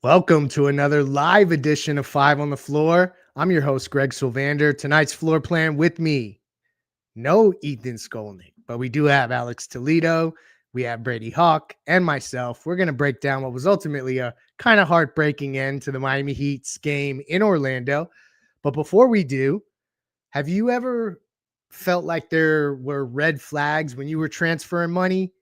Welcome to another live edition of Five on the Floor. I'm your host, Greg Sylvander. Tonight's floor plan with me, no Ethan Skolnick, but we do have Alex Toledo, we have Brady Hawk, and myself. We're going to break down what was ultimately a kind of heartbreaking end to the Miami Heat's game in Orlando. But before we do, have you ever felt like there were red flags when you were transferring money?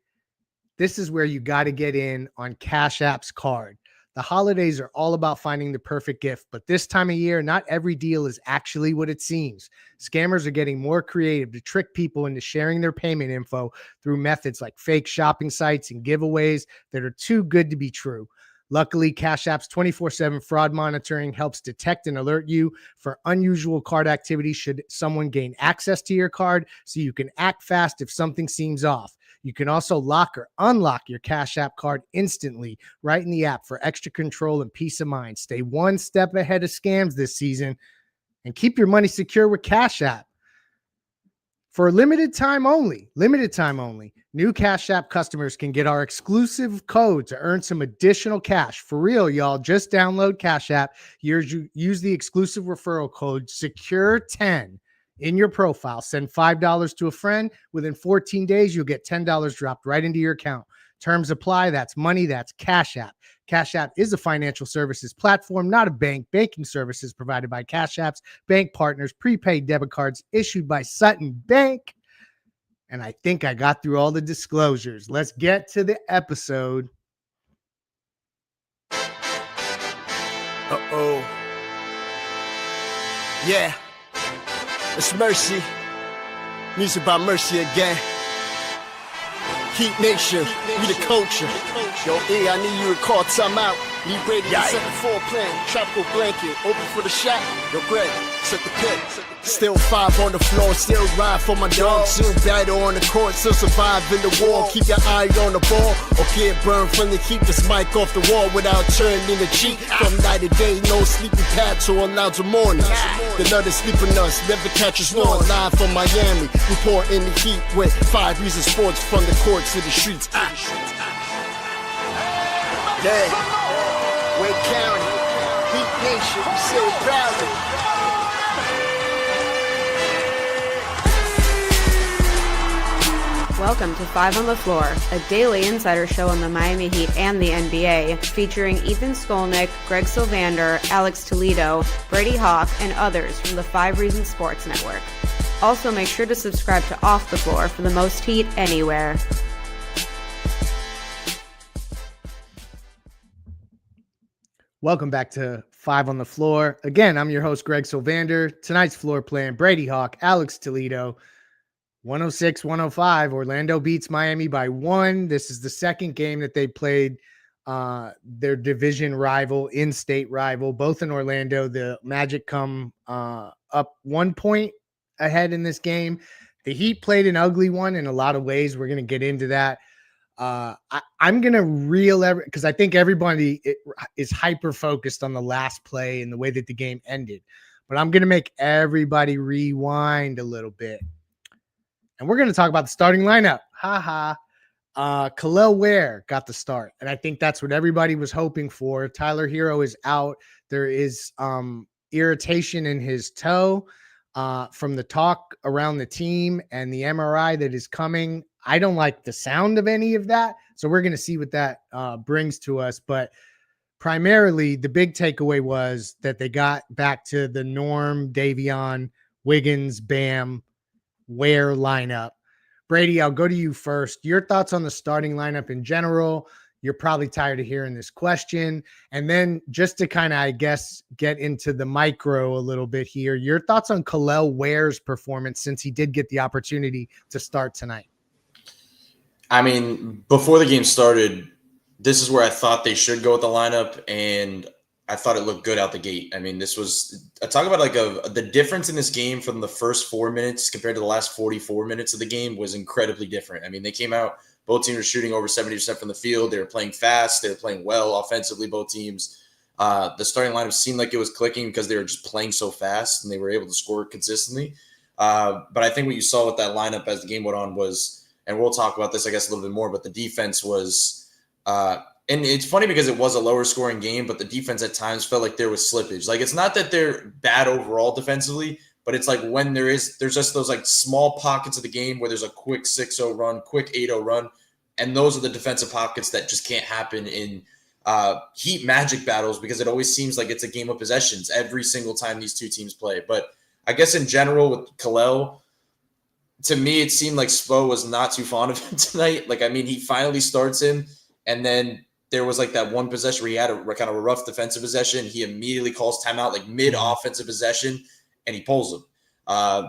This is where you got to get in on Cash App's card. The holidays are all about finding the perfect gift, but this time of year, not every deal is actually what it seems. Scammers are getting more creative to trick people into sharing their payment info through methods like fake shopping sites and giveaways that are too good to be true. Luckily, Cash App's 24/7 fraud monitoring helps detect and alert you for unusual card activity should someone gain access to your card, so you can act fast if something seems off. You can also lock or unlock your Cash App card instantly right in the app for extra control and peace of mind. Stay one step ahead of scams this season and keep your money secure with Cash App. For limited time only, new Cash App customers can get our exclusive code to earn some additional cash. For real, y'all, just download Cash App. Use the exclusive referral code SECURE10 in your profile. Send $5 to a friend. Within 14 days, you'll get $10 dropped right into your account. Terms apply. That's money. That's Cash App. Cash App is a financial services platform, not a bank. Banking services provided by Cash App's bank partners, prepaid debit cards issued by Sutton Bank. And I think I got through all the disclosures. Let's get to the episode. Uh-oh. Yeah. It's Mercy. Music by Mercy again. Heat Nation, we the culture. Yo, E, I need you to call time out. Need Brady to set the floor plan. Tropical blanket, open for the shot. Yo, Greg, set the pit. Still five on the floor, still ride for my dog. Still battle on the court, still survive in the war. Keep your eye on the ball, or get burned from the keep this mic off the wall without turning the cheek. From night to day, no sleepy paths or allowed to mourn us. The nut is sleeping us, never catch us snoring. Live from Miami, report in the heat with 5 Reasons Sports from the courts to the streets. Yeah, Wake County, Heat Nation, we say it proudly. Welcome to Five on the Floor, a daily insider show on the Miami Heat and the NBA, featuring Ethan Skolnick, Greg Sylvander, Alex Toledo, Brady Hawk, and others from the 5 Reasons Sports Network. Also, make sure to subscribe to Off the Floor for the most heat anywhere. Welcome back to Five on the Floor. Again, I'm your host, Greg Sylvander. Tonight's floor plan, Brady Hawk, Alex Toledo. 106-105. Orlando beats Miami by 1. This is the second game that they played their division rival, in-state rival, both in Orlando. The Magic come up 1 point ahead in this game. The Heat played an ugly one in a lot of ways. We're going to get into that. I'm going to reel because I think everybody is hyper-focused on the last play and the way that the game ended. But I'm going to make everybody rewind a little bit. And we're going to talk about the starting lineup. Kellel Ware got the start. And I think that's what everybody was hoping for. Tyler Hero is out. There is irritation in his toe from the talk around the team and the MRI that is coming. I don't like the sound of any of that. So we're going to see what that brings to us. But primarily, the big takeaway was that they got back to the Norm, Davion, Wiggins, Bam, Ware lineup. Brady, I'll go to you first. Your thoughts on the starting lineup in general. You're probably tired of hearing this question. And then just to kind of, I guess, get into the micro a little bit here, your thoughts on Kellel Ware's performance since he did get the opportunity to start tonight. I mean, before the game started, this is where I thought they should go with the lineup, and I thought it looked good out the gate. I mean, this was – talk about like the difference in this game from the first 4 minutes compared to the last 44 minutes of the game was incredibly different. I mean, they came out – both teams were shooting over 70% from the field. They were playing fast. They were playing well offensively, both teams. The starting lineup seemed like it was clicking because they were just playing so fast and they were able to score consistently. But I think what you saw with that lineup as the game went on was – and we'll talk about this, I guess, a little bit more, but the defense was and it's funny because it was a lower scoring game, but the defense at times felt like there was slippage. Like, it's not that they're bad overall defensively, but it's like when there's just those like small pockets of the game where there's a quick 6-0 run, quick 8-0 run. And those are the defensive pockets that just can't happen in Heat Magic battles, because it always seems like it's a game of possessions every single time these two teams play. But I guess in general with Kellel, to me, it seemed like Spo was not too fond of him tonight. Like, I mean, he finally starts him, and then there was like that one possession where he had a kind of a rough defensive possession. He immediately calls timeout, like mid-offensive possession, and he pulls him.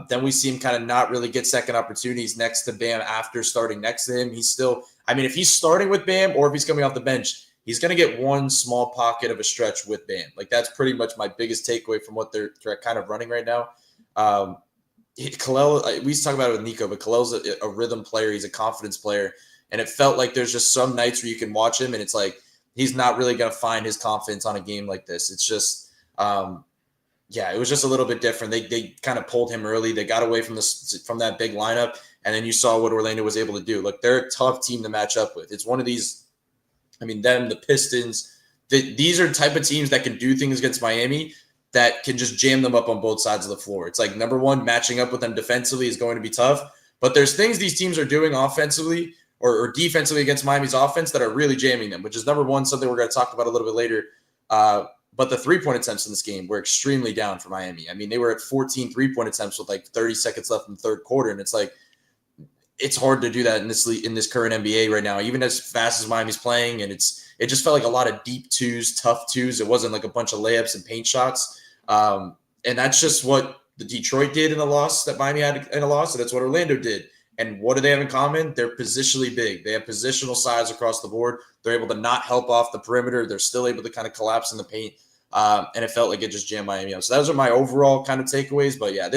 Then we see him kind of not really get second opportunities next to Bam after starting next to him. He's still, I mean, if he's starting with Bam or if he's coming off the bench, he's going to get one small pocket of a stretch with Bam. Like, that's pretty much my biggest takeaway from what they're kind of running right now. Kellel, we talk about it with Nico, but Kellel's a rhythm player. He's a confidence player. And it felt like there's just some nights where you can watch him and it's like he's not really going to find his confidence on a game like this. It's just, it was just a little bit different. They kind of pulled him early. They got away from that big lineup, and then you saw what Orlando was able to do. Look, they're a tough team to match up with. It's one of these, I mean, them, the Pistons, these are type of teams that can do things against Miami that can just jam them up on both sides of the floor. It's like, number one, matching up with them defensively is going to be tough, but there's things these teams are doing offensively or defensively against Miami's offense that are really jamming them, which is, number one, something we're going to talk about a little bit later. But the three-point attempts in this game were extremely down for Miami. I mean, they were at 14 three-point attempts with like 30 seconds left in the third quarter, and it's like, it's hard to do that in this current NBA right now, even as fast as Miami's playing. And it just felt like a lot of deep twos, tough twos. It wasn't like a bunch of layups and paint shots. And that's just what the Detroit did in the loss that Miami had in a loss, and that's what Orlando did. And what do they have in common? They're positionally big. They have positional size across the board. They're able to not help off the perimeter. They're still able to kind of collapse in the paint. And it felt like it just jammed Miami up. So those are my overall kind of takeaways. But yeah,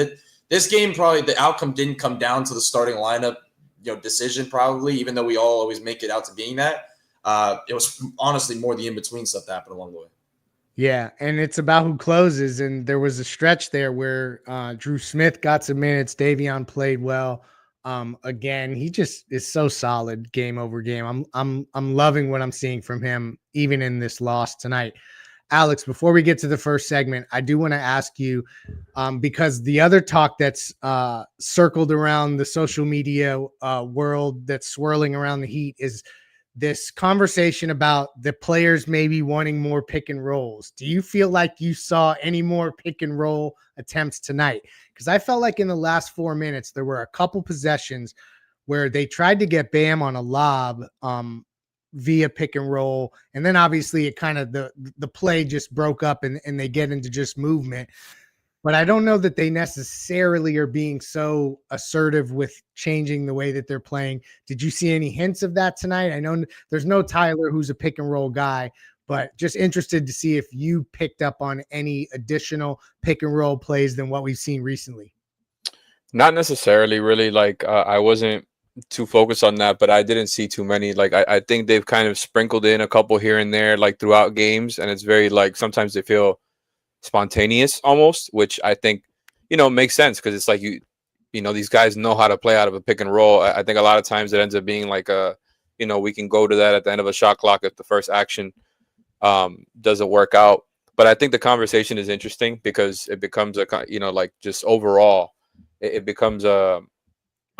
this game, probably the outcome didn't come down to the starting lineup, decision probably, even though we all always make it out to being that. It was honestly more the in-between stuff that happened along the way. Yeah, and it's about who closes. And there was a stretch there where Drew Smith got some minutes. Davion played well. Again, he just is so solid game over game. I'm loving what I'm seeing from him, even in this loss tonight. Alex, before we get to the first segment, I do want to ask you, because the other talk that's circled around the social media world that's swirling around the Heat is this conversation about the players maybe wanting more pick and rolls. Do you feel like you saw any more pick and roll attempts tonight? Because I felt like in the last 4 minutes, there were a couple possessions where they tried to get Bam on a lob via pick and roll. And then obviously it kind of the play just broke up and they get into just movement. But I don't know that they necessarily are being so assertive with changing the way that they're playing. Did you see any hints of that tonight? I know there's no Tyler who's a pick and roll guy, but just interested to see if you picked up on any additional pick and roll plays than what we've seen recently. Not necessarily, really. Like I wasn't too focused on that, but I didn't see too many. Like I think they've kind of sprinkled in a couple here and there, like throughout games, and it's very like sometimes they feel spontaneous almost, which I think makes sense because it's like these guys know how to play out of a pick and roll. I think a lot of times it ends up being like we can go to that at the end of a shot clock if the first action doesn't work out. But I think the conversation is interesting because it becomes like just overall it becomes a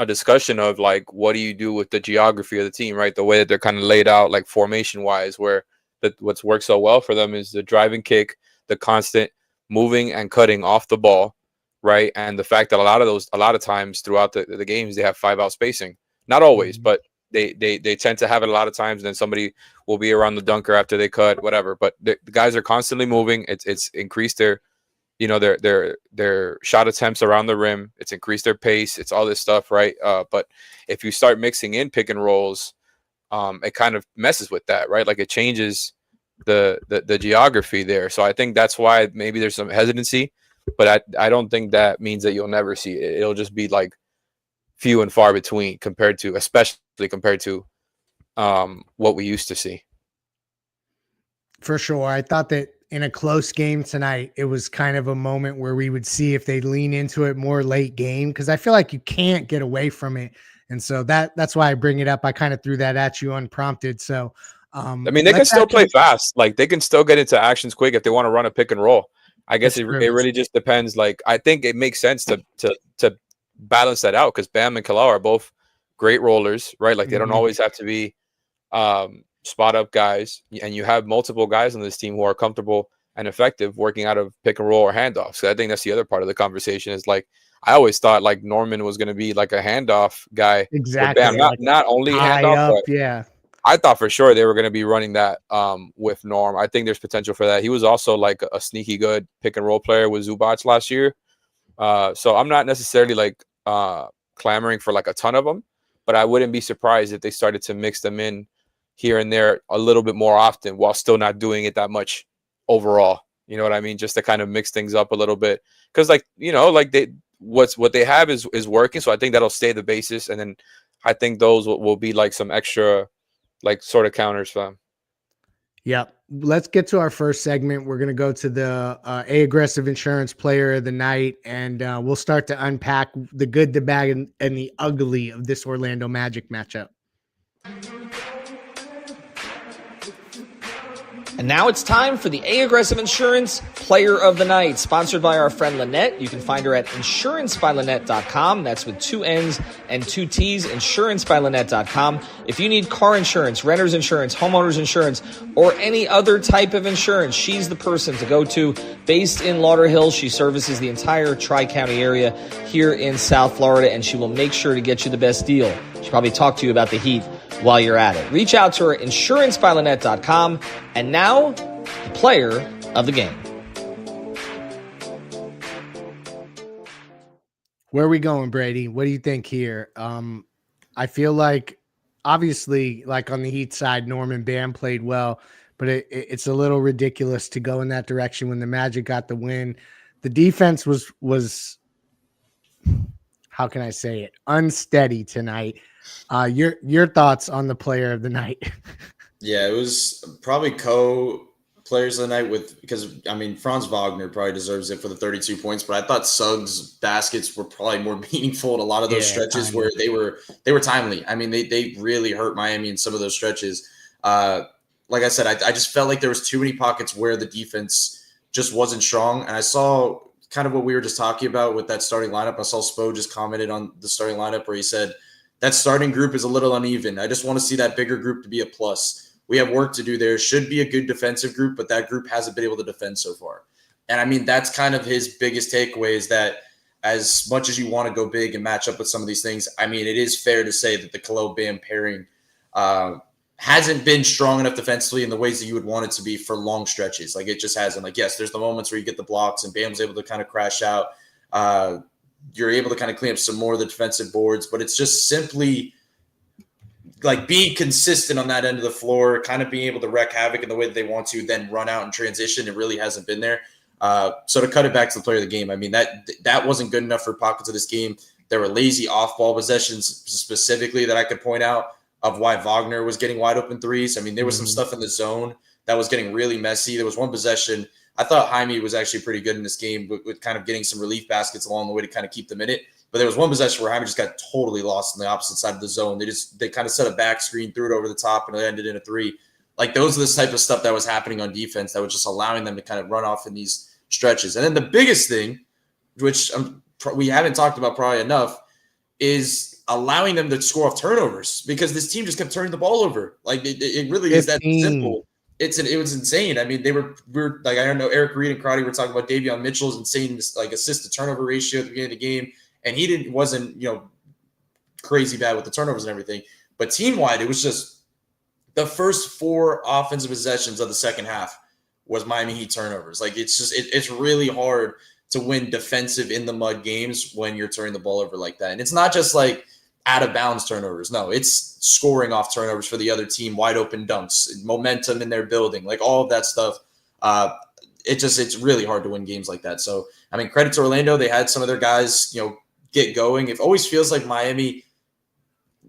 discussion of like, what do you do with the geography of the team, right? The way that they're kind of laid out, like formation wise, where what's worked so well for them is the driving kick, the constant moving and cutting off the ball, right? And the fact that a lot of times throughout the games, they have 5-out spacing. Not always, but they tend to have it a lot of times. And then somebody will be around the dunker after they cut, whatever. But the guys are constantly moving. It's increased their shot attempts around the rim. It's increased their pace. It's all this stuff, right? But if you start mixing in pick and rolls, it kind of messes with that, right? Like it changes the geography there. So I think that's why maybe there's some hesitancy, but I don't think that means that you'll never see it. It'll just be like few and far between especially compared to what we used to see. For sure. I thought that in a close game tonight, it was kind of a moment where we would see if they lean into it more late game, because I feel like you can't get away from it. And so that's why I bring it up. I kind of threw that at you unprompted. So I mean, they can still play fast. Like they can still get into actions quick if they want to run a pick and roll. I guess it really just depends. Like I think it makes sense to balance that out because Bam and Kellel are both great rollers, right? Like they don't always have to be spot up guys, and you have multiple guys on this team who are comfortable and effective working out of pick and roll or handoffs. So I think that's the other part of the conversation is like I always thought like Norman was going to be like a handoff guy. Exactly. Bam. Not only handoff, but yeah. I thought for sure they were going to be running that with Norm. I think there's potential for that. He was also like a sneaky good pick and roll player with Zubac last year. So I'm not necessarily like clamoring for like a ton of them, but I wouldn't be surprised if they started to mix them in here and there a little bit more often while still not doing it that much overall. You know what I mean? Just to kind of mix things up a little bit. Because like, you know, like what they have is working. So I think that'll stay the basis. And then I think those will be like some extra like sort of counters for them. Yep. Let's get to our first segment. We're going to go to the A Aggressive Insurance Player of the Night, and we'll start to unpack the good, the bad, and the ugly of this Orlando Magic matchup. And now it's time for the A Aggressive Insurance Player of the Night, sponsored by our friend Lynette. You can find her at insurancebylynette.com. That's with 2 N's and 2 T's, insurancebylynette.com. If you need car insurance, renter's insurance, homeowner's insurance, or any other type of insurance, she's the person to go to. Based in Lauderhill, she services the entire Tri-County area here in South Florida, and she will make sure to get you the best deal. She'll probably talk to you about the heat while you're at it. Reach out to her, insurancebylynette.com. And now, the player of the game. Where are we going, Brady? What do you think here? I feel like, obviously, like on the Heat side, Norman Bam played well, but it's a little ridiculous to go in that direction when the Magic got the win. The defense was how can I say it? Unsteady tonight. Your thoughts on the player of the night? Yeah, it was probably co-players of the night because I mean Franz Wagner probably deserves it for the 32 points, but I thought Suggs' baskets were probably more meaningful in a lot of those stretches where they were timely. I mean they really hurt Miami in some of those stretches. Like I said, I just felt like there was too many pockets where the defense just wasn't strong, and I saw kind of what we were just talking about with that starting lineup. I saw Spo just commented on the starting lineup where he said that starting group is a little uneven. I just want to see that bigger group to be a plus. We have work to do there. Should be a good defensive group, but that group hasn't been able to defend so far. And I mean, that's kind of his biggest takeaway is that as much as you want to go big and match up with some of these things, I mean, it is fair to say that the Kellel Bam pairing hasn't been strong enough defensively in the ways that you would want it to be for long stretches. Like it just hasn't. Like, yes, there's the moments where you get the blocks and Bam's able to kind of crash out. You're able to kind of clean up some more of the defensive boards, but it's just simply like being consistent on that end of the floor, kind of being able to wreak havoc in the way that they want to, then run out and transition. It really hasn't been there. So to cut it back to the player of the game, I mean, that wasn't good enough for pockets of this game. There were lazy off-ball possessions specifically that I could point out of why Wagner was getting wide open threes. I mean, there was some stuff in the zone that was getting really messy. There was one possession. I thought Jaime was actually pretty good in this game with kind of getting some relief baskets along the way to kind of keep them in it. But there was one possession where Jaime just got totally lost on the opposite side of the zone. They kind of set a back screen, threw it over the top, and it ended in a three. Like those are the type of stuff that was happening on defense that was just allowing them to kind of run off in these stretches. And then the biggest thing, which we haven't talked about probably enough, is allowing them to score off turnovers because this team just kept turning the ball over. Like it really is that simple. It was insane. I mean, we were like, I don't know, Eric Reed and Crowdy were talking about Davion Mitchell's insane like assist to turnover ratio at the beginning of the game. And he wasn't crazy bad with the turnovers and everything. But team-wide, it was just the first 4 offensive possessions of the second half was Miami Heat turnovers. Like it's really hard to win defensive in the mud games when you're turning the ball over like that. And it's not just like out of bounds turnovers. No, it's scoring off turnovers for the other team, wide open dunks, momentum in their building, like all of that stuff. It's really hard to win games like that. So, I mean, credit to Orlando. They had some of their guys, get going. It always feels like Miami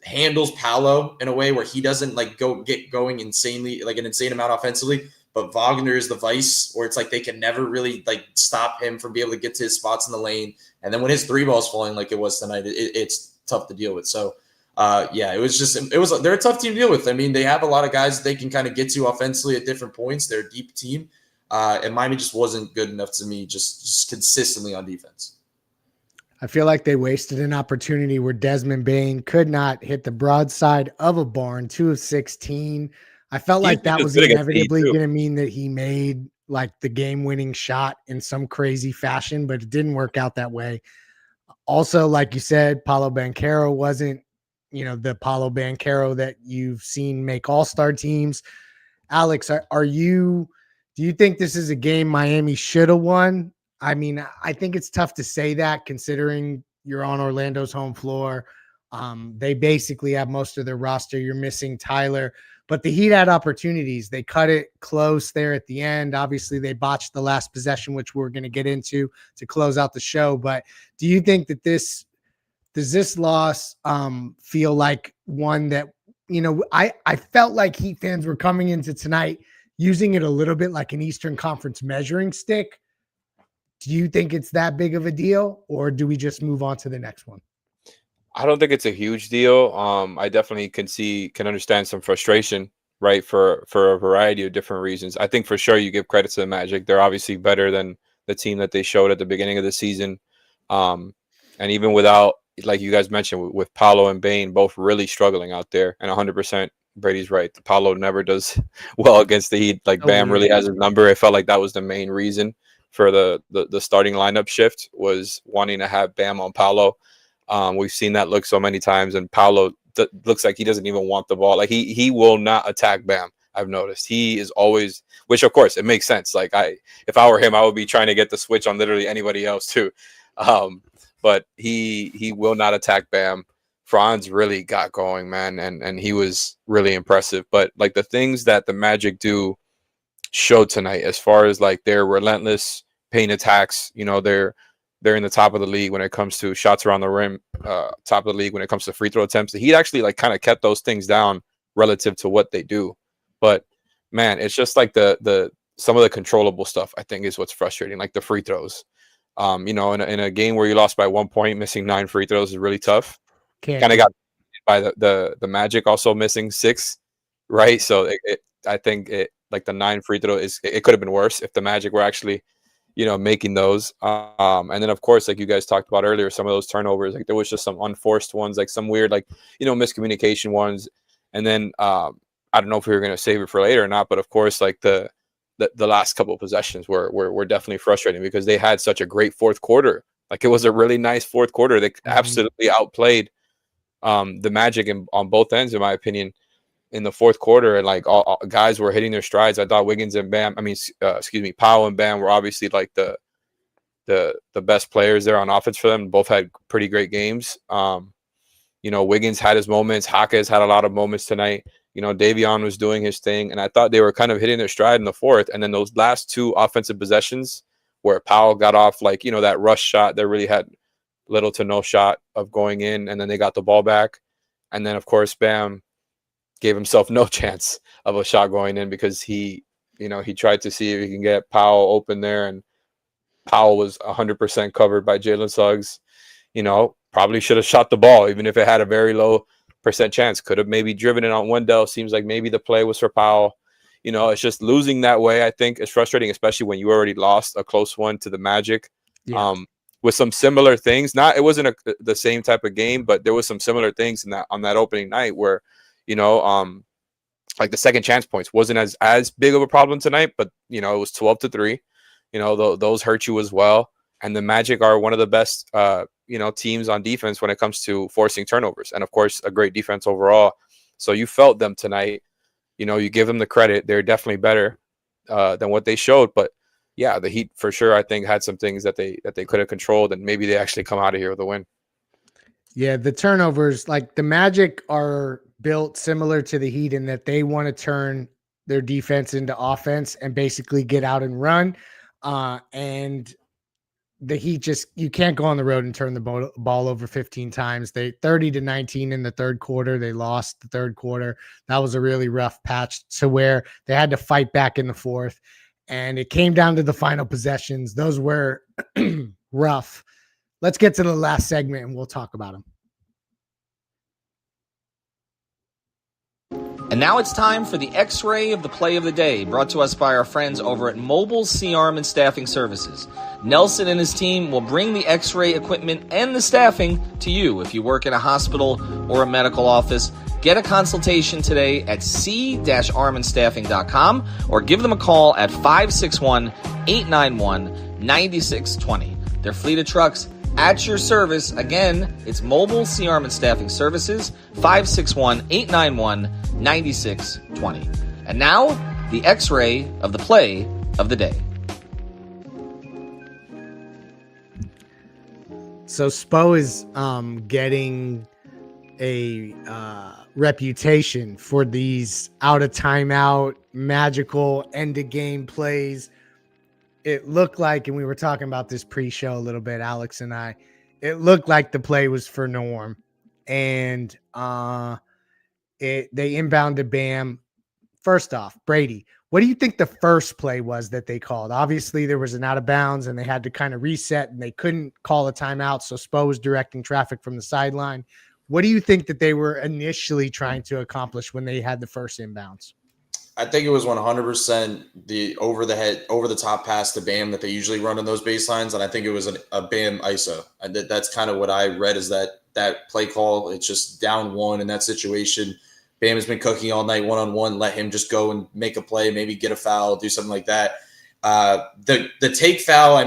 handles Paolo in a way where he doesn't like get going insanely, like an insane amount offensively. But Wagner is the vice, where it's like they can never really like stop him from being able to get to his spots in the lane. And then when his 3 ball's falling like it was tonight, it's tough to deal with. So Yeah, they're a tough team to deal with. I mean, they have a lot of guys they can kind of get to offensively at different points. They're a deep team. And Miami just wasn't good enough to me just consistently on defense. I feel like they wasted an opportunity where Desmond Bain could not hit the broadside of a barn, 2 of 16. I felt like that was inevitably going to mean that he made like the game-winning shot in some crazy fashion, but it didn't work out that way. Also, like you said, Paolo Banchero wasn't, the Paolo Banchero that you've seen make all-star teams. Alex, do you think this is a game Miami should have won? I mean, I think it's tough to say that considering you're on Orlando's home floor. They basically have most of their roster. You're missing Tyler, but the Heat had opportunities. They cut it close there at the end. Obviously, they botched the last possession, which we're going to get into to close out the show. But do you think that does this loss feel like one that, I felt like Heat fans were coming into tonight using it a little bit like an Eastern Conference measuring stick. Do you think it's that big of a deal, or do we just move on to the next one? I don't think it's a huge deal. I definitely can understand some frustration, right? For a variety of different reasons. I think for sure you give credit to the Magic. They're obviously better than the team that they showed at the beginning of the season. And even without, like you guys mentioned, with Paolo and Bain both really struggling out there, and 100%, Brady's right. Paolo never does well against the Heat. Like Bam really has his number. It felt like that was the main reason for the starting lineup shift, was wanting to have Bam on Paolo. We've seen that look so many times, and Paolo looks like he doesn't even want the ball. Like he will not attack Bam. I've noticed he is always, which of course it makes sense. Like if I were him, I would be trying to get the switch on literally anybody else too. But he will not attack Bam. Franz really got going, man, and he was really impressive. But like the things that the Magic do show tonight, as far as like their relentless paint attacks, they're in the top of the league when it comes to shots around the rim, top of the league when it comes to free throw attempts. He actually like kind of kept those things down relative to what they do. But man, it's just like the some of the controllable stuff, I think, is what's frustrating, like the free throws. In a game where you lost by 1 point, missing 9 free throws is really tough. Kind of got by the Magic also missing 6, right? So I think like the 9 free throw it could have been worse if the Magic were actually making those. And then of course, like you guys talked about earlier, some of those turnovers, like there was just some unforced ones, like some weird, like, miscommunication ones. And then I don't know if we were going to save it for later or not, but of course, like the last couple of possessions were definitely frustrating because they had such a great fourth quarter. Like it was a really nice fourth quarter. They absolutely outplayed the Magic on both ends, in my opinion, in the fourth quarter. And like all guys were hitting their strides. I thought Wiggins and Bam, Powell and Bam were obviously like the best players there on offense for them. Both had pretty great games. Wiggins had his moments. Haka has had a lot of moments tonight. Davion was doing his thing, and I thought they were kind of hitting their stride in the fourth. And then those last 2 offensive possessions where Powell got off, like, that rush shot that really had little to no shot of going in, and then they got the ball back. And then, of course, Bam gave himself no chance of a shot going in because he tried to see if he can get Powell open there, and Powell was 100% covered by Jalen Suggs. Probably should have shot the ball, even if it had a very low percent chance. Could have maybe driven it on Wendell. Seems like maybe the play was for Powell. It's just losing that way, I think, is frustrating, especially when you already lost a close one to the Magic. Yeah. With some similar things. It wasn't the same type of game, but there was some similar things on that opening night where, like the second chance points wasn't as big of a problem tonight, but it was 12-3. Those hurt you as well. And the Magic are one of the best teams on defense when it comes to forcing turnovers, and of course a great defense overall. So you felt them tonight. You give them the credit. They're definitely better than what they showed. But yeah, the Heat for sure, I think, had some things that they could have controlled, and maybe they actually come out of here with a win. Yeah, the turnovers, like the Magic are built similar to the Heat in that they want to turn their defense into offense and basically get out and run. And the Heat you can't go on the road and turn the ball over 15 times. They 30-19 in the third quarter. They lost the third quarter. That was a really rough patch to where they had to fight back in the fourth. And it came down to the final possessions. Those were rough. Let's get to the last segment and we'll talk about them. And now it's time for the X-Ray of the Play of the Day, brought to us by our friends over at Mobile C-Arm and Staffing Services. Nelson and his team will bring the X-ray equipment and the staffing to you. If you work in a hospital or a medical office, get a consultation today at c-armandstaffing.com or give them a call at 561-891-9620. Their fleet of trucks at your service. Again, it's Mobile C-Arm and Staffing Services, 561-891-9620. And now, the X-Ray of the Play of the Day. So Spo is getting a reputation for these out of timeout, magical end of game plays. It looked like, and we were talking about this pre-show a little bit, Alex and I, it looked like the play was for Norm, and they inbounded Bam. First off, Brady, what do you think the first play was that they called? Obviously, there was an out of bounds, and they had to kind of reset, and they couldn't call a timeout, so Spo was directing traffic from the sideline. What do you think that they were initially trying to accomplish when they had the first inbounds? I think it was 100% the over the top pass to Bam that they usually run on those baselines, and I think it was a Bam ISO. That's kind of what I read is that play call. It's just down one in that situation. Bam has been cooking all night one-on-one. Let him just go and make a play, maybe get a foul, do something like that. The take foul, I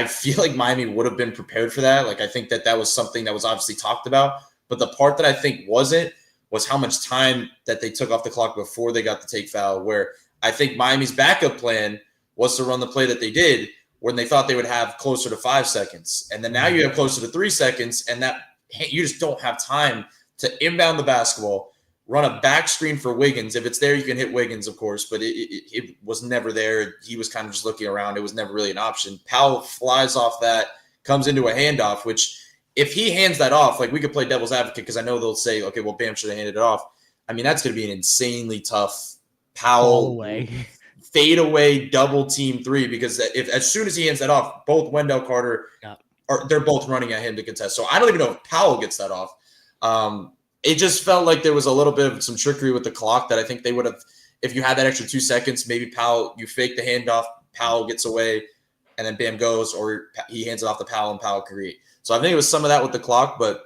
feel like Miami would have been prepared for that. Like I think that was something that was obviously talked about, but the part that I think wasn't was how much time that they took off the clock before they got the take foul, where I think Miami's backup plan was to run the play that they did when they thought they would have closer to 5 seconds. And then now you have closer to 3 seconds, and that you just don't have time to inbound the basketball, run a back screen for Wiggins. If it's there, you can hit Wiggins, of course, but it was never there. He was kind of just looking around. It was never really an option. Powell flies off that, comes into a handoff, which if he hands that off, like we could play devil's advocate because I know they'll say, okay, well, Bam should have handed it off. I mean, that's going to be an insanely tough Powell fade away double team three because if as soon as he hands that off, both Wendell Carter they're both running at him to contest. So I don't even know if Powell gets that off. It just felt like there was a little bit of some trickery with the clock that I think they would have, if you had that extra 2 seconds, maybe Powell, you fake the handoff, Powell gets away, and then Bam goes, or he hands it off to Powell and Powell create. So I think it was some of that with the clock, but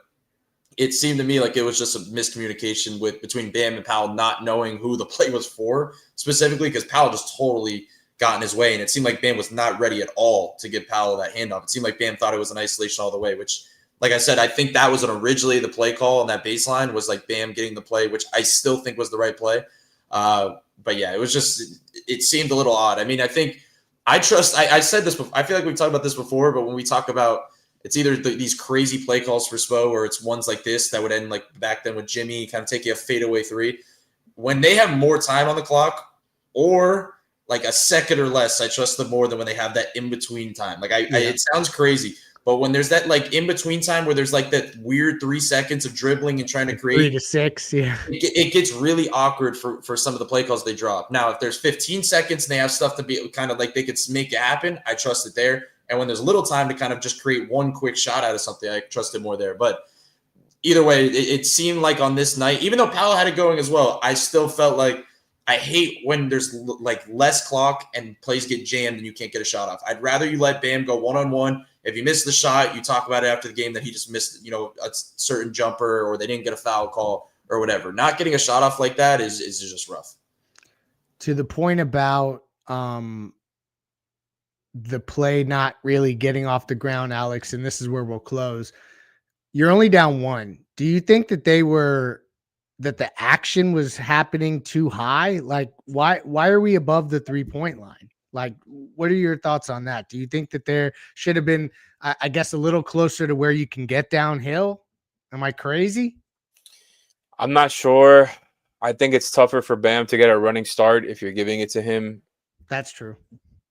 it seemed to me like it was just a miscommunication between Bam and Powell not knowing who the play was for specifically because Powell just totally got in his way, and it seemed like Bam was not ready at all to give Powell that handoff. It seemed like Bam thought it was an isolation all the way, which, like I said, I think that was originally the play call on that baseline was like Bam getting the play, which I still think was the right play. But yeah, it seemed a little odd. I mean, I think I said this before. I feel like we've talked about this before, but when we talk about it's either these crazy play calls for Spo or it's ones like this that would end like back then with Jimmy, kind of take you a fadeaway three. When they have more time on the clock or like a second or less, I trust them more than when they have that in-between time. Like it sounds crazy, but when there's that like in-between time where there's like that weird 3 seconds of dribbling and trying to create 3 to 6, it gets really awkward for some of the play calls they drop. Now, if there's 15 seconds and they have stuff to be kind of like they could make it happen, I trust it there. And when there's little time to kind of just create one quick shot out of something, I trust it more there. But either way, it seemed like on this night, even though Powell had it going as well, I still felt like I hate when there's like less clock and plays get jammed and you can't get a shot off. I'd rather you let Bam go one-on-one. If you miss the shot, you talk about it after the game that he just missed, a certain jumper or they didn't get a foul call or whatever. Not getting a shot off like that is just rough. To the point about the play not really getting off the ground, Alex, and this is where we'll close. You're only down 1. Do you think that that the action was happening too high? Like, why are we above the 3-point line? Like, what are your thoughts on that? Do you think that there should have been, I guess, a little closer to where you can get downhill? Am I crazy? I'm not sure. I think it's tougher for Bam to get a running start if you're giving it to him. That's true.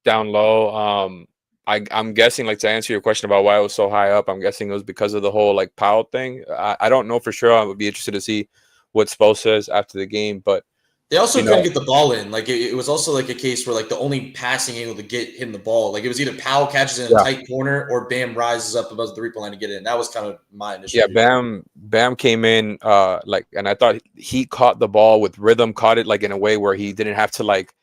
Down low. I'm guessing, like, to answer your question about why it was so high up, I'm guessing it was because of the whole like Powell thing. I don't know for sure. I would be interested to see what Spo says after the game, but They also You couldn't know, get the ball in. Like it was also like a case where like the only passing angle to get him the ball, like it was either Powell catches in a yeah, tight corner or Bam rises up above the 3-point line to get it in. That was kind of my initial yeah. view. Bam came in like, and I thought he caught the ball with rhythm, caught it like in a way where he didn't have to like,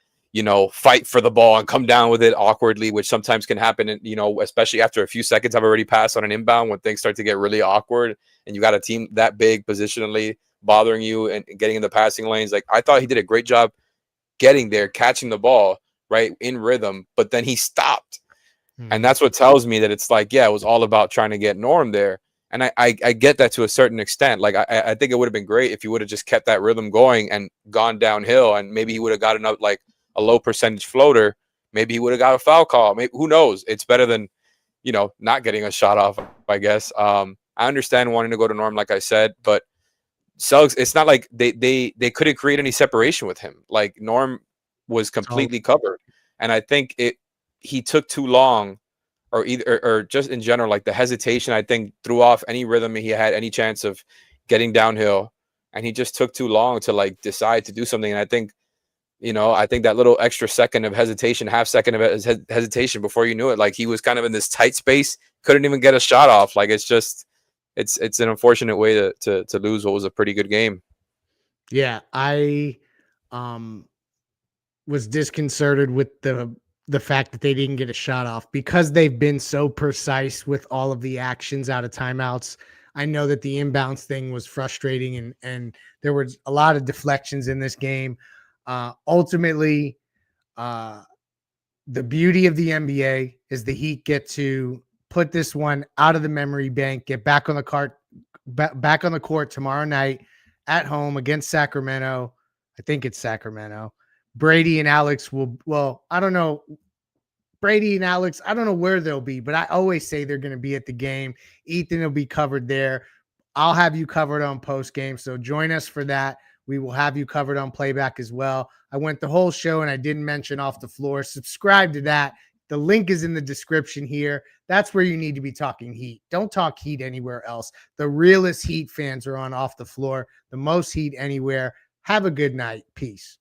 fight for the ball and come down with it awkwardly, which sometimes can happen. And especially after a few seconds, I've already passed on an inbound when things start to get really awkward, and you got a team that big positionally bothering you and getting in the passing lanes. Like I thought he did a great job getting there, catching the ball right in rhythm, but then he stopped. And that's what tells me that it's like, yeah, it was all about trying to get Norm there. And I get that to a certain extent. Like I think it would have been great if he would have just kept that rhythm going and gone downhill, and maybe he would have gotten up like a low percentage floater. Maybe he would have got a foul call. Maybe, who knows? It's better than not getting a shot off, I guess. I understand wanting to go to Norm, like I said, but Suggs, it's not like they couldn't create any separation with him. Like Norm was completely covered, and I think he took too long, or either or just in general, like the hesitation, I think threw off any rhythm he had, any chance of getting downhill, and he just took too long to like decide to do something. And I think that little extra second of hesitation, half second of hesitation before you knew it, like he was kind of in this tight space, couldn't even get a shot off. Like it's an unfortunate way to lose what was a pretty good game. Yeah, I was disconcerted with the fact that they didn't get a shot off because they've been so precise with all of the actions out of timeouts. I know that the inbounds thing was frustrating, and there was a lot of deflections in this game. Ultimately, the beauty of the NBA is the Heat get to put this one out of the memory bank, get back on the back on the court tomorrow night at home against Sacramento. I think it's Sacramento. Brady and Alex I don't know. Brady and Alex, I don't know where they'll be, but I always say they're going to be at the game. Ethan will be covered there. I'll have you covered on post game. So join us for that. We will have you covered on playback as well. I went the whole show and I didn't mention Off the Floor. Subscribe to that. The link is in the description here. That's where you need to be talking Heat. Don't talk Heat anywhere else. The realest Heat fans are on Off the Floor, the most Heat anywhere. Have a good night. Peace.